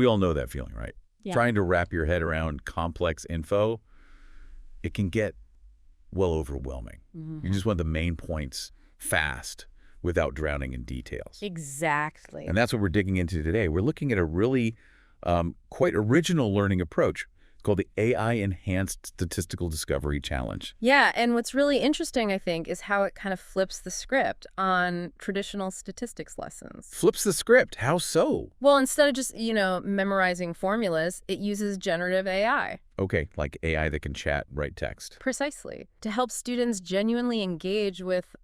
We all know that feeling, right? Yeah. Trying to wrap your head around complex info, it can get well overwhelming. You just want the main points fast without drowning in details. Exactly. And that's what we're digging into today. We're looking at a really quite original learning approach called the AI-Enhanced Statistical Discovery Challenge. Yeah, and what's really interesting, I think, is how it kind of flips the script on traditional statistics lessons. Flips the script. How so? Well, instead of just, memorizing formulas, it uses generative AI. Okay, like AI that can chat, write text. Precisely. To help students genuinely engage with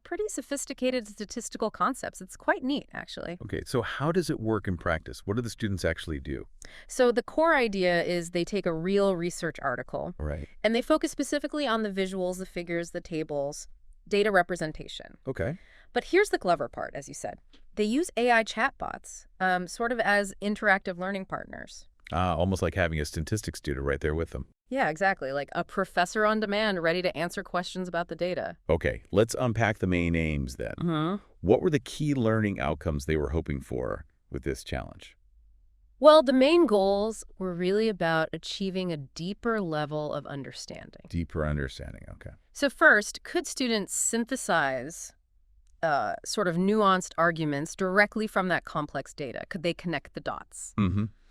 pretty sophisticated statistical concepts. It's quite neat, actually. Okay, so how does it work in practice? What do the students actually do? So the core idea is they take a real research article, Right. and they focus specifically on the visuals, the figures, the tables, data representation. Okay. But here's the clever part, as you said. They use AI chatbots, sort of as interactive learning partners. Almost like having a statistics tutor right there with them. Yeah, exactly. Like a professor on demand ready to answer questions about the data. Okay, let's unpack the main aims then. What were the key learning outcomes they were hoping for with this challenge? Well, the main goals were really about achieving a deeper level of understanding. Deeper understanding, okay. So first, could students synthesize sort of nuanced arguments directly from that complex data? Could they connect the dots?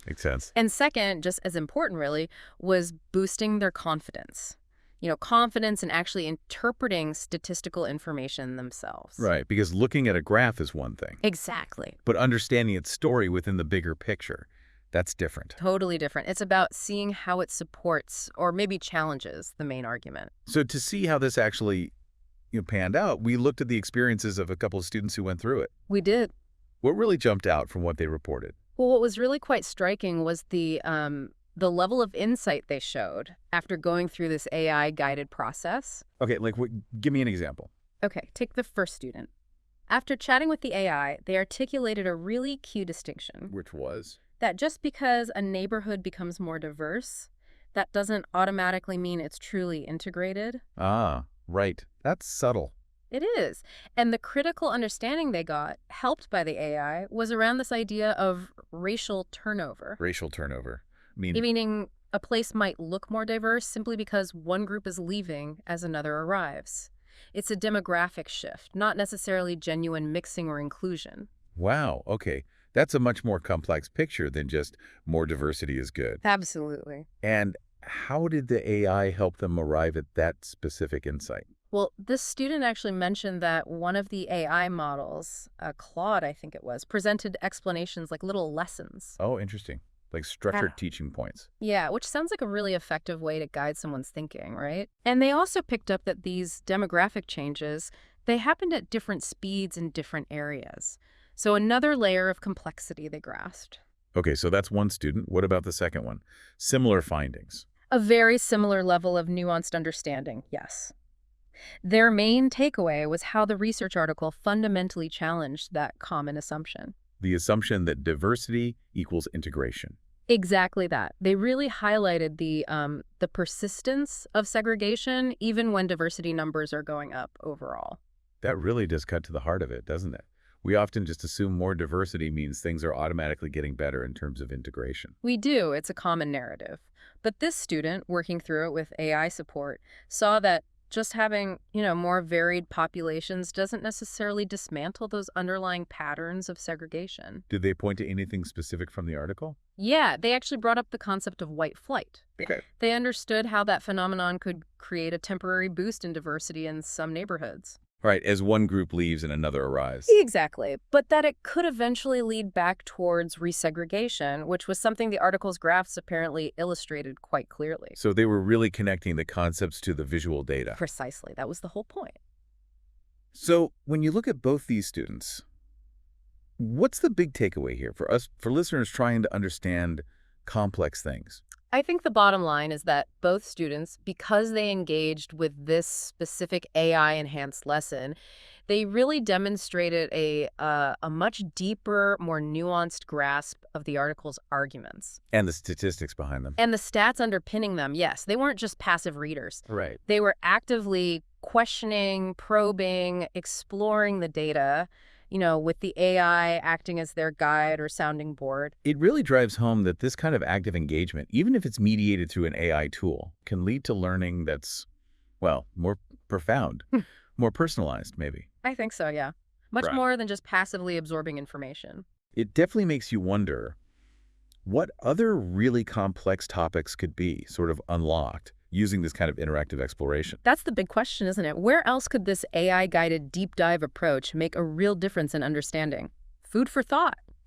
Makes sense. And second, just as important really, was boosting their confidence. Confidence in actually interpreting statistical information themselves. Right, because looking at a graph is one thing. Exactly. But understanding its story within the bigger picture, that's different. Totally different. It's about seeing how it supports or maybe challenges the main argument. So to see how this actually panned out, we looked at the experiences of a couple of students who went through it. We did. What really jumped out from what they reported? Well, what was really quite striking was the level of insight they showed after going through this AI-guided process. Okay, give me an example. Okay, take the first student. After chatting with the AI, they articulated a really key distinction. Which was? That just because a neighborhood becomes more diverse, that doesn't automatically mean it's truly integrated. Ah, right. That's subtle. It is. And the critical understanding they got, helped by the AI, was around this idea of racial turnover. Racial turnover. Meaning a place might look more diverse simply because one group is leaving as another arrives. It's a demographic shift, not necessarily genuine mixing or inclusion. Wow, okay. That's a much more complex picture than just more diversity is good. Absolutely. And how did the AI help them arrive at that specific insight? Well, this student actually mentioned that one of the AI models, Claude, I think it was, presented explanations like little lessons. Oh, interesting. Like structured teaching points. Yeah, which sounds like a really effective way to guide someone's thinking, right? And they also picked up that these demographic changes, they happened at different speeds in different areas. So another layer of complexity they grasped. Okay, so that's one student. What about the second one? Similar findings. A very similar level of nuanced understanding, yes. Their main takeaway was how the research article fundamentally challenged that common assumption. The assumption that diversity equals integration. Exactly that. They really highlighted the persistence of segregation even when diversity numbers are going up overall. That really does cut to the heart of it, doesn't it? We often just assume more diversity means things are automatically getting better in terms of integration. We do. It's a common narrative. But this student, working through it with AI support, saw that just having, more varied populations doesn't necessarily dismantle those underlying patterns of segregation. Did they point to anything specific from the article? Yeah, they actually brought up the concept of white flight. Okay. They understood how that phenomenon could create a temporary boost in diversity in some neighborhoods. Right, as one group leaves and another arrives. Exactly, but that it could eventually lead back towards resegregation, which was something the article's graphs apparently illustrated quite clearly. So they were really connecting the concepts to the visual data. Precisely, that was the whole point. So when you look at both these students, what's the big takeaway here for us, for listeners trying to understand complex things? I think the bottom line is that both students, because they engaged with this specific AI-enhanced lesson, they really demonstrated a much deeper, more nuanced grasp of the article's arguments. And the statistics behind them. And the stats underpinning them, yes. They weren't just passive readers. Right. They were actively questioning, probing, exploring the data, with the AI acting as their guide or sounding board. It really drives home that this kind of active engagement, even if it's mediated through an AI tool, can lead to learning that's, well, more profound, more personalized, maybe. I think so, yeah. Much Right. more than just passively absorbing information. It definitely makes you wonder what other really complex topics could be sort of unlocked using this kind of interactive exploration. That's the big question, isn't it? Where else could this AI-guided deep dive approach make a real difference in understanding? Food for thought.